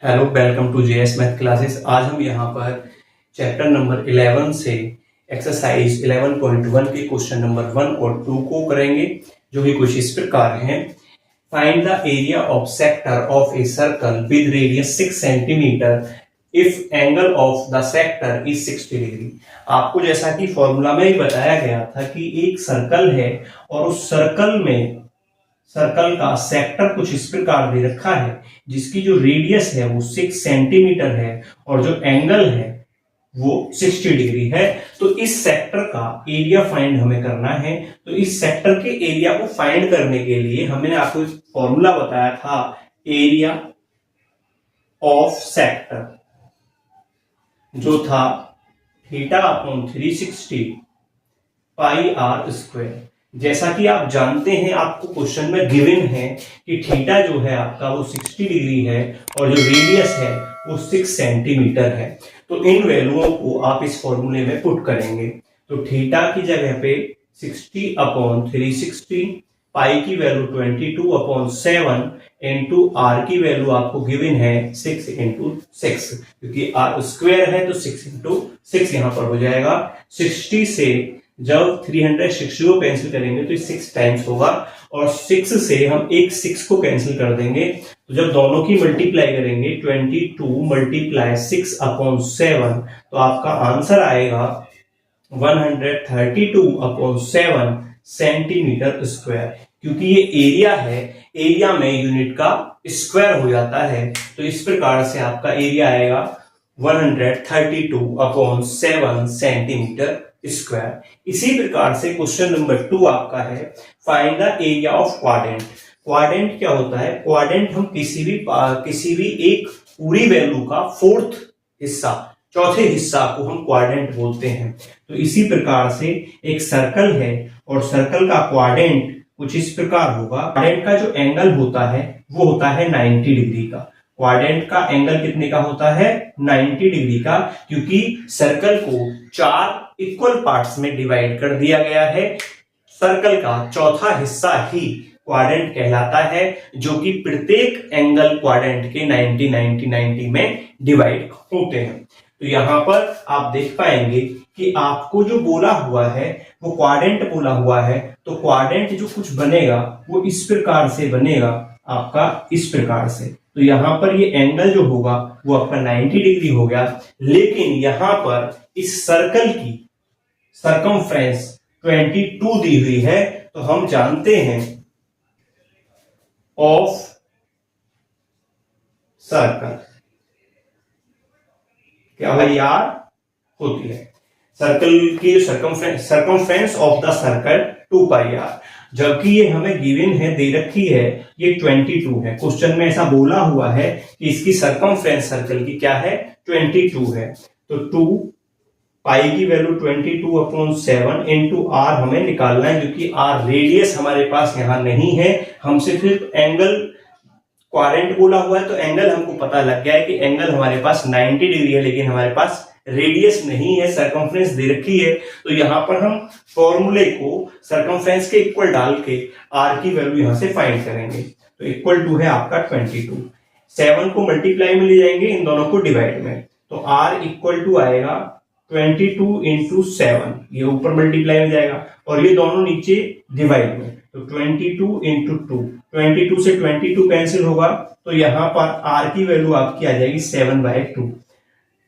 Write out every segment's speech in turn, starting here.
Hello, welcome to JS math classes. आज हम यहाँ पर चैप्टर नंबर 11 से एक्सरसाइज 11.1 के क्वेश्चन नंबर 1 और 2 को करेंगे, जो कि कुछ इस प्रकार हैं। Find the area of sector of a circle with radius 6 centimetre if angle of the sector is 60 degree. आपको जैसा कि फॉर्मूला में ही बताया गया था कि एक सर्कल है और उस सर्कल का सेक्टर कुछ इस प्रकार दे रखा है, जिसकी जो रेडियस है वो 6 सेंटीमीटर है और जो एंगल है वो 60 डिग्री है। तो इस सेक्टर का एरिया फाइंड हमें करना है। तो इस सेक्टर के एरिया को फाइंड करने के लिए हमने आपको फॉर्मूला बताया था, एरिया ऑफ सेक्टर, जो था theta upon 360 pi r square. जैसा कि आप जानते हैं, आपको क्वेश्चन में गिवन है कि थीटा जो है आपका वो 60 डिग्री है और जो रेडियस है वो 6 सेंटीमीटर है। तो इन वैल्यूओं को आप इस फॉर्मूले में पुट करेंगे। तो थीटा की जगह पे 60 अपॉन 360, पाई की वैल्यू 22 अपॉन 7 इंटू आर की वैल्यू आपको गिवन है 6 इंटू 6, क्योंकि आर स्क्वायर है तो 6 इंटू 6 यहां पर हो जाएगा। 60 से जब 360 को कैंसिल करेंगे तो 6 टाइम्स होगा और 6 से हम एक 6 को कैंसिल कर देंगे। तो जब दोनों की मल्टीप्लाई करेंगे 22 मल्टीप्लाई 6 अपॉन 7, तो आपका आंसर आएगा 132 अपॉन 7 सेंटीमीटर स्क्वायर। क्योंकि ये एरिया है, एरिया में यूनिट का स्क्वायर हो जाता है, तो इस प्रकार से आपका एरिया आएगा 132 अपॉन 7 सेंटीमीटर स्क्वायर। इसी प्रकार से क्वेश्चन नंबर 2 आपका है, find the area of quadrant. Quadrant क्या होता है? क्वाड्रेंट हम किसी भी एक पूरी वैल्यू का फोर्थ हिस्सा, चौथे हिस्सा को हम क्वाड्रेंट बोलते हैं। तो इसी प्रकार से एक सर्कल है और सर्कल का क्वाड्रेंट कुछ इस प्रकार होगा। क्वाड्रेंट का जो एंगल होता है वो होता है 90 डिग्री का। क्वाड्रेंट का एंगल कितने का होता है? 90 डिग्री का, क्योंकि सर्कल को 4 इक्वल पार्ट्स में डिवाइड कर दिया गया है। सर्कल का चौथा हिस्सा ही क्वाड्रेंट कहलाता है, जो कि प्रत्येक एंगल क्वाड्रेंट के 90 90 90 में डिवाइड होते हैं। तो यहां पर आप देख पाएंगे कि आपको जो बोला हुआ है वो क्वाड्रेंट बोला हुआ है। तो क्वाड्रेंट जो कुछ बनेगा वो इस प्रकार से बनेगा, आपका इस प्रकार से। तो यहां पर ये एंगल जो होगा वो आपका 90 डिग्री हो गया। लेकिन यहां पर इस सर्कल की सरकमफ्रेंस 22 दी हुई है, तो हम जानते हैं ऑफ सर्कल क्या भाई यार होती है? सर्कल की circumference of the circle 2 pi r, जबकि ये हमें गिवन है, दे रखी है, ये 22 है। क्वेश्चन में ऐसा बोला हुआ है कि इसकी सरकमफ्रेंस सर्कल की क्या है? 22 है। तो 2 पाई की वैल्यू 22 अपॉन 7 इंटू आर हमें निकालना है, क्योंकि आर रेडियस हमारे पास यहां नहीं है। हमसे सिर्फ एंगल क्वाड्रेंट बोला हुआ है, तो एंगल हमको पता लग गया है कि एंगल हमारे पास 90 डिग्री है, लेकिन हमारे पास रेडियस नहीं है, सरकमफ्रेंस दे रखी है। तो यहां पर हम फॉर्मूले को सरकमफ्रेंस के इक्वल डाल के आर की वैल्यू यहां से फाइंड करेंगे। तो इक्वल टू है आपका 22, 7 को मल्टीप्लाई में ले जाएंगे, इन दोनों को डिवाइड में। तो आर इक्वल टू आएगा 22 इंटू 7, ये ऊपर मल्टीप्लाई में जाएगा और ये दोनों नीचे डिवाइड में। तो 22 इंटू 2, 22 से 22 कैंसिल होगा, तो यहां पर आर की वैल्यू आपकी आ जाएगी 7/2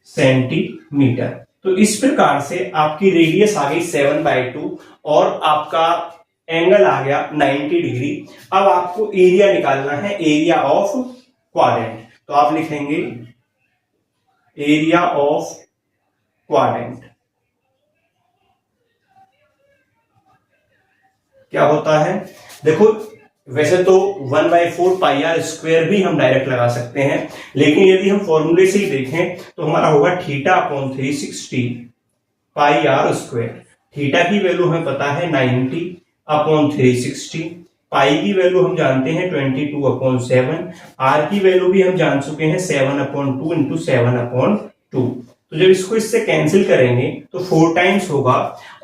सेंटीमीटर। तो इस प्रकार से आपकी रेडियस आ गई 7/2 और आपका एंगल आ गया 90 डिग्री। अब आपको एरिया निकालना है, एरिया ऑफ क्वाड्रेंट। तो आप लिखेंगे एरिया ऑफ क्वाड्रेंट क्या होता है? देखो, वैसे तो 1/4 पाई आर स्क्वायर भी हम डायरेक्ट लगा सकते हैं, लेकिन यदि हम फॉर्मूले से ही देखें तो हमारा होगा theta upon 360 pi r square. Theta की वैल्यू हमें पता है 90 अपॉन 360, पाई की वैल्यू हम जानते हैं 22 अपॉन 7, आर की वैल्यू भी हम जान चुके हैं 7/2 इंटू 7/2। तो जब इसको इससे कैंसिल करेंगे तो 4 टाइम्स होगा,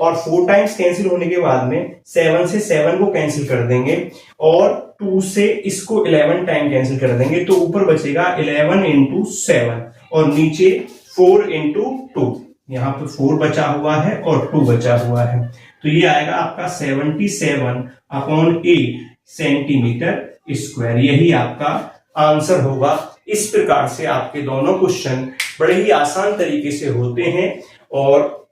और 4 टाइम्स कैंसिल होने के बाद में 7 से 7 को कैंसिल कर देंगे और 2 से इसको 11 टाइम कैंसिल कर देंगे, तो ऊपर बचेगा 11 इंटू 7 और नीचे 4 इंटू 2। यहाँ पे 4 बचा हुआ है और 2 बचा हुआ है, तो ये आएगा आपका 77/8 सेंटीमीटर स्क्वायर। यही आपका आंसर होगा। इस प्रकार से आपके दोनों क्वेश्चन बड़े ही आसान तरीके से होते हैं और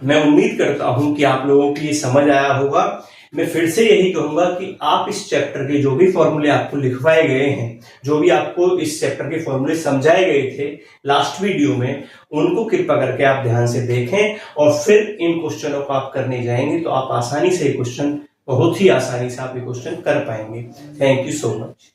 मैं उम्मीद करता हूं कि आप लोगों को ये समझ आया होगा। मैं फिर से यही कहूंगा कि आप इस चैप्टर के जो भी फॉर्मूले आपको लिखवाए गए हैं, जो भी आपको इस चैप्टर के फॉर्मूले समझाए गए थे लास्ट वीडियो में, उनको कृपा करके आप ध्यान से देखें और फिर इन क्वेश्चनों को आप करने जाएंगे तो आप आसानी से क्वेश्चन, बहुत ही आसानी से आप ये क्वेश्चन कर पाएंगे। Thank you so much.